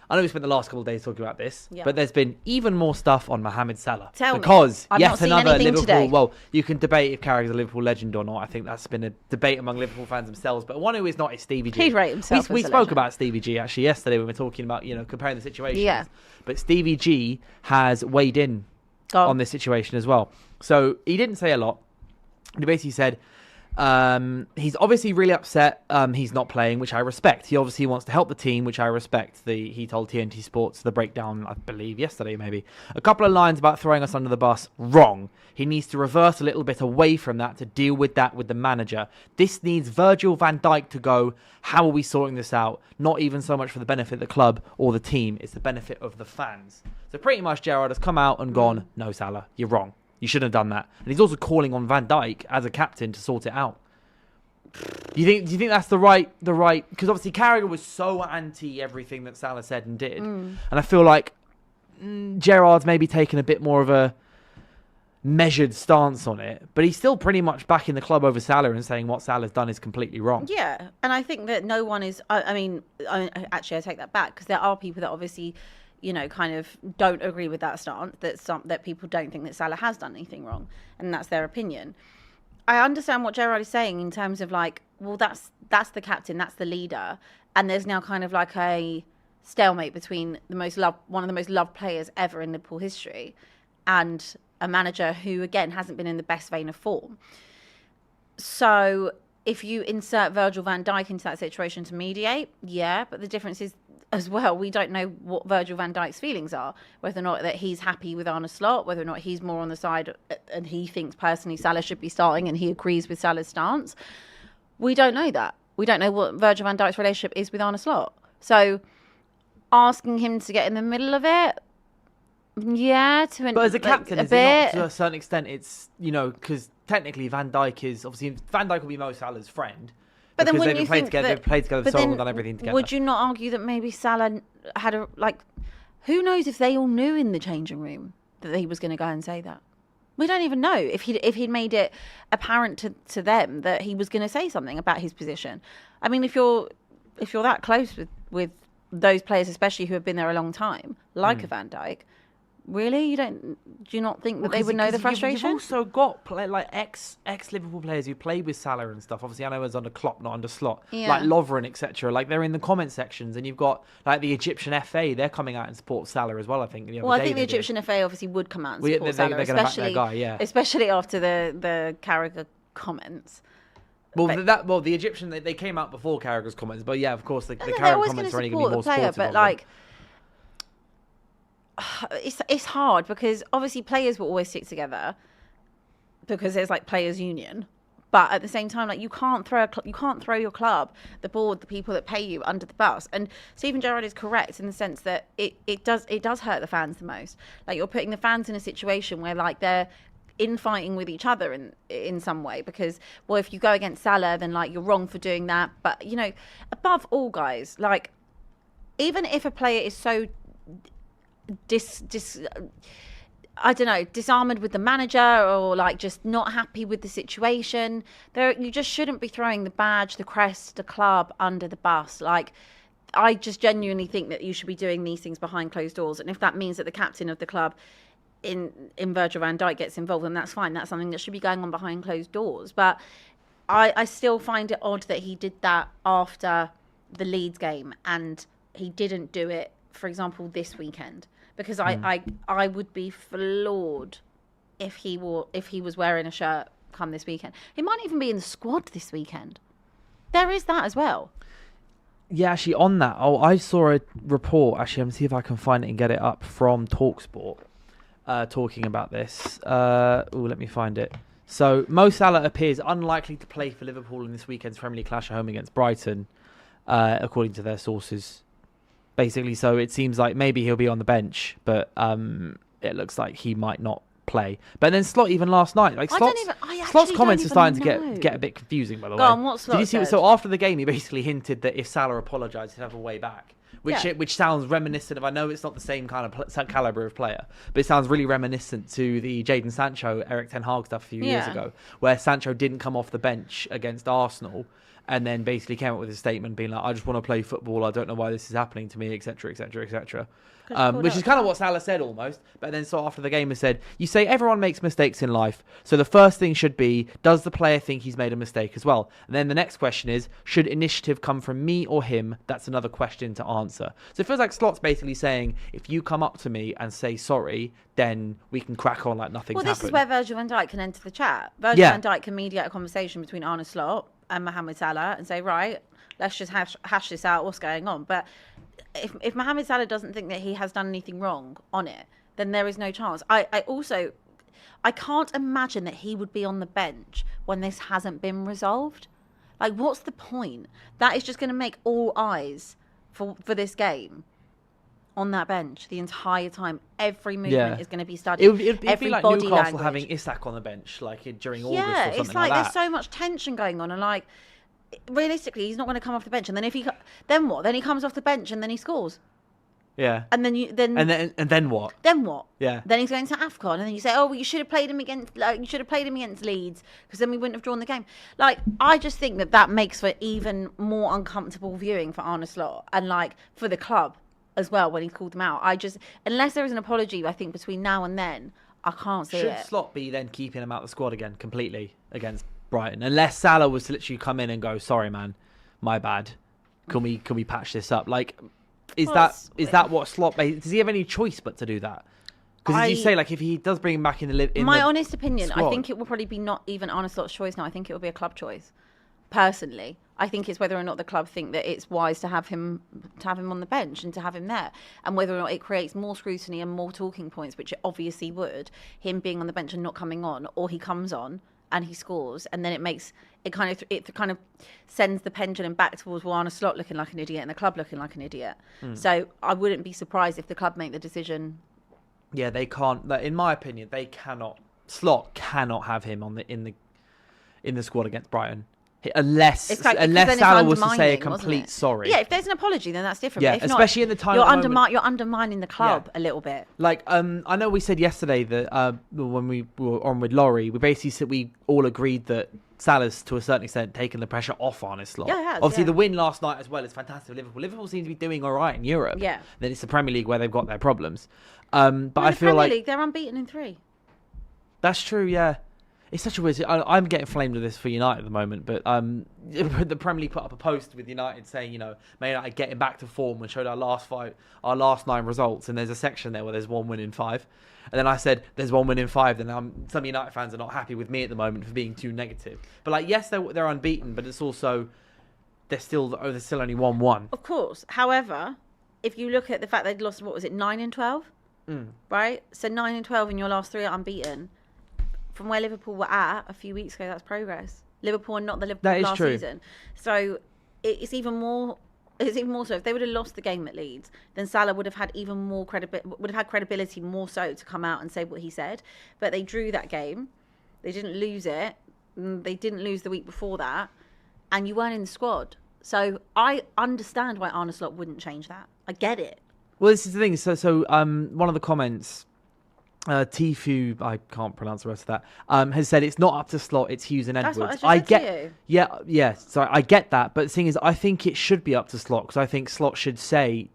I know we spent the last couple of days talking about this, Yeah. but there's been even more stuff on Mohamed Salah. Tell me. Because I've yet not seen another anything Liverpool... today. Well, you can debate if Carragher's a Liverpool legend or not. I think that's been a debate among Liverpool fans themselves. But one who is not is Stevie G. He'd rate himself We as a spoke legend. about Stevie G actually yesterday when we were talking about, comparing the situations. Yeah. But Stevie G has weighed in on this situation as well. So he didn't say a lot. He basically said... he's obviously really upset he's not playing, which I respect. He obviously wants to help the team, which I respect. He told TNT Sports the breakdown, I believe, yesterday maybe. A couple of lines about throwing us under the bus. Wrong. He needs to reverse a little bit away from that to deal with that with the manager. This needs Virgil van Dijk to go, how are we sorting this out? Not even so much for the benefit of the club or the team. It's the benefit of the fans. So pretty much Gerrard has come out and gone, no, Salah, you're wrong. You shouldn't have done that. And he's also calling on Van Dijk as a captain to sort it out. Do you think that's the right? Because obviously Carragher was so anti everything that Salah said and did, and I feel like Gerrard's maybe taken a bit more of a measured stance on it, but he's still pretty much backing the club over Salah and saying what Salah's done is completely wrong. Yeah, and I think that no one is. Actually, I take that back because there are people that obviously, kind of don't agree with that stance. That people don't think that Salah has done anything wrong, and that's their opinion. I understand what Gerrard is saying in terms of that's the captain, that's the leader, and there's now kind of like a stalemate between one of the most loved players ever in Liverpool history, and a manager who again hasn't been in the best vein of form. So if you insert Virgil van Dijk into that situation to mediate, yeah, but the difference is as well, we don't know what Virgil van Dijk's feelings are, whether or not that he's happy with Arne Slot, whether or not he's more on the side and he thinks personally Salah should be starting and he agrees with Salah's stance. We don't know that. We don't know what Virgil van Dijk's relationship is with Arne Slot. So asking him to get in the middle of it, yeah, but as a captain, is it not to a certain extent? It's because technically Van Dijk will be Mo Salah's friend. But then they've played together so long and done everything together. Would you not argue that maybe Salah had who knows if they all knew in the changing room that he was going to go and say that? We don't even know if he'd made it apparent to them that he was going to say something about his position. I mean, if you're that close with those players, especially who have been there a long time, like a Van Dijk. Really? Do you not think that they would know the frustration? You've also got ex Liverpool players who played with Salah and stuff. Obviously, I know it was under Klopp, not under Slot. Yeah. Like Lovren, etc. Like they're in the comment sections, and you've got the Egyptian FA. They're coming out and support Salah as well. I think. I think the Egyptian FA obviously would come out and support Salah, especially after the Carragher comments. Well, the Egyptian they came out before Carragher's comments, but yeah, of course the Carragher comments are only going to be more supportive. But it's hard because obviously players will always stick together because there's players' union, but at the same time you can't throw your club, the board, the people that pay you under the bus. And Steven Gerrard is correct in the sense that it does hurt the fans the most. You're putting the fans in a situation where they're infighting with each other in some way because if you go against Salah then you're wrong for doing that. But above all, guys, even if a player is so disarmed with the manager or just not happy with the situation, you just shouldn't be throwing the badge, the crest, the club under the bus. I just genuinely think that you should be doing these things behind closed doors, and if that means that the captain of the club in Virgil van Dijk gets involved, then that's fine. That's something that should be going on behind closed doors. But I still find it odd that he did that after the Leeds game and he didn't do it, for example, this weekend. Because I would be floored if he was wearing a shirt come this weekend. He might even be in the squad this weekend. There is that as well. Yeah, actually, on that, I saw a report. Actually, I'm going to see if I can find it and get it up from TalkSport, talking about this. Let me find it. So, Mo Salah appears unlikely to play for Liverpool in this weekend's Premier League clash at home against Brighton, according to their sources. Basically, so it seems like maybe he'll be on the bench, but it looks like he might not play. But then Slot, even last night, Slot's comments are starting to get a bit confusing. By the way, what Slot did you see? Said? So after the game, he basically hinted that if Salah apologised, he'd have a way back, which sounds reminiscent of. I know it's not the same kind of caliber of player, but it sounds really reminiscent to the Jadon Sancho, Eric Ten Hag stuff a few years ago, where Sancho didn't come off the bench against Arsenal. and then basically came up with a statement being like, I just want to play football. I don't know why this is happening to me, etc., etc., etc. Which is kind of what Salah said almost. But then so after the game he said, you say everyone makes mistakes in life. So the first thing should be, does the player think he's made a mistake as well? And then the next question is, should initiative come from me or him? That's another question to answer. So it feels like Slot's basically saying, if you come up to me and say sorry, then we can crack on like nothing's happened. Well, this is where Virgil van Dijk can enter the chat. Virgil van Dijk can mediate a conversation between Arne Slot and Mohamed Salah and say, right, let's just hash this out, what's going on. But if Mohamed Salah doesn't think that he has done anything wrong on it, then there is no chance. I can't imagine that he would be on the bench when this hasn't been resolved. Like, what's the point? That is just going to make all eyes for this game on that bench the entire time. Every movement is going to be studied. It'd be like Newcastle language. Having Isak on the bench like during August or something like that. Yeah, it's like there's so much tension going on, and like realistically, he's not going to come off the bench. And then then what? Then he comes off the bench and then he scores. Yeah. And then then what? Then what? Yeah. Then he's going to AFCON, and then you say, "Oh, well, you should have played him against Leeds, because then we wouldn't have drawn the game." Like, I just think that makes for even more uncomfortable viewing for Arne Slot, and like for the club as well when he called them out. Unless there is an apology, I think between now and then, I can't see it. Should Slot be then keeping him out of the squad again completely against Brighton, unless Salah was to literally come in and go, sorry man, my bad, can we patch this up? Like, is that what Slot does he have any choice but to do that? Because as you say, like, if he does bring him back in my honest opinion, squad, I think it will probably be not even Arne Slot's choice now. I think it will be a club choice. Personally, I think it's whether or not the club think that it's wise to have him on the bench and to have him there, and whether or not it creates more scrutiny and more talking points, which it obviously would, him being on the bench and not coming on, or he comes on and he scores, and then it kind of sends the pendulum back towards Arne Slot looking like an idiot and the club looking like an idiot. So I wouldn't be surprised if the club make the decision. Yeah, they can't. In my opinion, they cannot. Slot cannot have him in the squad against Brighton. Unless Salah was to say a complete sorry. Yeah, if there's an apology, then that's different. Yeah, but if especially not, in the time you're undermining the club a little bit. Like, I know we said yesterday that when we were on with Laurie, we basically said we all agreed that Salah's to a certain extent taken the pressure off Arne Slot. Yeah, obviously the win last night as well is fantastic for Liverpool. Liverpool seems to be doing all right in Europe. Yeah. Then it's the Premier League where they've got their problems. But I feel Premier like League, they're unbeaten in 3. That's true. Yeah. It's such a weird. I'm getting flamed with this for United at the moment, but the Premier League put up a post with United saying, may United getting back to form, and showed our last 9 results, and there's a section there where there's 1 win in 5, and then I said there's 1 win in 5. Then some United fans are not happy with me at the moment for being too negative. But like, yes, they're unbeaten, but it's also there's still only 1-1. Of course. However, if you look at the fact they'd lost, what was it, 9 and 12, right? So 9 and 12 in your last 3 are unbeaten. From where Liverpool were at a few weeks ago, that's progress. Liverpool are not the Liverpool last season. So it's even more so. If they would have lost the game at Leeds, then Salah would have had even more credibility more so to come out and say what he said. But they drew that game. They didn't lose it. They didn't lose the week before that. And you weren't in the squad. So I understand why Arne Slot wouldn't change that. I get it. Well, this is the thing. So one of the comments, Tifu, I can't pronounce the rest of that, has said it's not up to Slot, it's Hughes and Edwards. That's what I just said to you. Yeah. So I get that, but the thing is, I think it should be up to Slot, because I think Slot should say,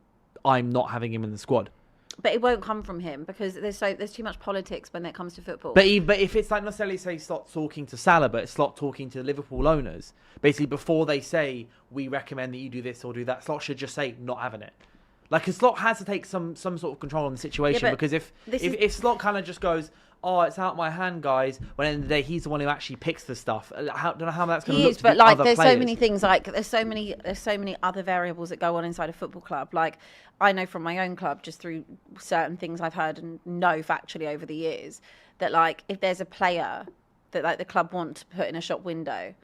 I'm not having him in the squad. But it won't come from him, because there's too much politics when it comes to football. But if it's like, not necessarily say Slot talking to Salah, but Slot talking to the Liverpool owners, basically before they say, we recommend that you do this or do that, Slot should just say, not having it. Like, a Slot has to take some sort of control on the situation, because if Slot kind of just goes, oh, it's out my hand, guys, when at the end of the day he's the one who actually picks the stuff. I don't know how that's going to look. But like, there's so many things. Like, there's so many other variables that go on inside a football club. Like, I know from my own club, just through certain things I've heard and know factually over the years, that like, if there's a player that like the club want to put in a shop window,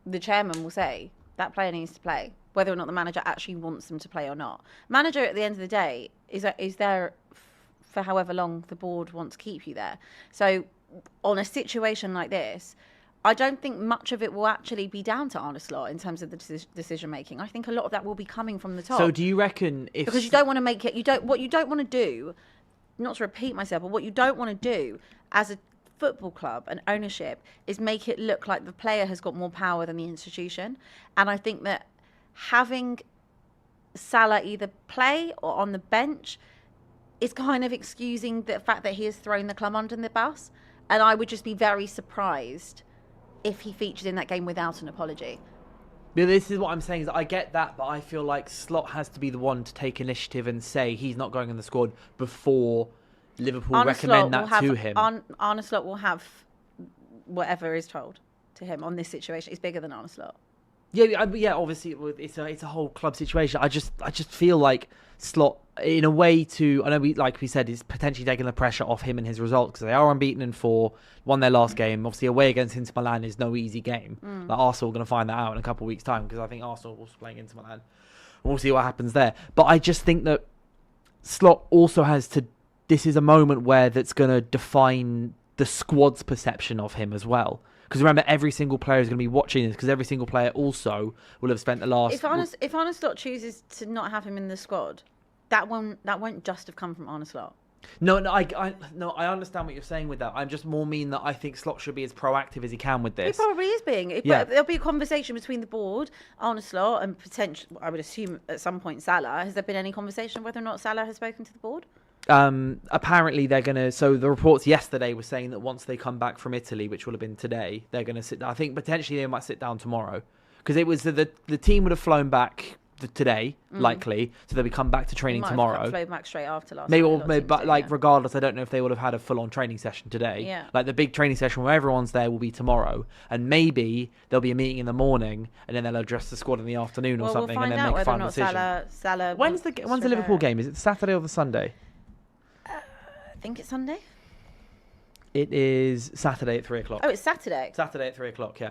the chairman will say that player needs to play, whether or not the manager actually wants them to play or not. Manager, at the end of the day, is there for however long the board wants to keep you there. So on a situation like this, I don't think much of it will actually be down to Arne Slot in terms of the decision making. I think a lot of that will be coming from the top. So do you reckon because you don't want to make it, what you don't want to do, not to repeat myself, but what you don't want to do as a football club and ownership is make it look like the player has got more power than the institution. And I think that having Salah either play or on the bench is kind of excusing the fact that he has thrown the club under the bus. And I would just be very surprised if he featured in that game without an apology. But this is what I'm saying, is I get that, but I feel like Slot has to be the one to take initiative and say he's not going in the squad before Liverpool recommend that to him. Arne Slot will have whatever is told to him on this situation. It's bigger than Arne Slot. Yeah. Obviously, it's a whole club situation. I just feel like Slot, in a way, I know we said, is potentially taking the pressure off him and his results, because they are unbeaten in 4, won their last game. Obviously, away against Inter Milan is no easy game. Like, Arsenal are going to find that out in a couple of weeks' time, because I think Arsenal will be playing Inter Milan. We'll see what happens there. But I just think that Slot also has to. This is a moment where that's going to define the squad's perception of him as well. Because remember, every single player is going to be watching this, because every single player also will have spent the last... If Arne Slot chooses to not have him in the squad, that won't just have come from Arne Slot. No, I understand what you're saying with that. I'm just more mean that I think Slot should be as proactive as he can with this. He probably is being. Yeah. But there'll be a conversation between the board, Arne Slot, and potentially, I would assume at some point, Salah. Has there been any conversation whether or not Salah has spoken to the board? Apparently they're gonna. So the reports yesterday were saying that once they come back from Italy, which will have been today, they're gonna sit. I think potentially they might sit down tomorrow, because it was the team would have flown back today, likely, so they'll be come back to training tomorrow. Flown back straight after last. Maybe, but regardless, I don't know if they would have had a full-on training session today. Yeah. Like the big training session where everyone's there will be tomorrow, and maybe there'll be a meeting in the morning, and then they'll address the squad in the afternoon or something, and then make a final decision. Salah. When's the Liverpool game? Is it the Saturday or the Sunday? I think it's Sunday. It is Saturday at 3:00. Oh, it's Saturday. Saturday at 3:00. Yeah.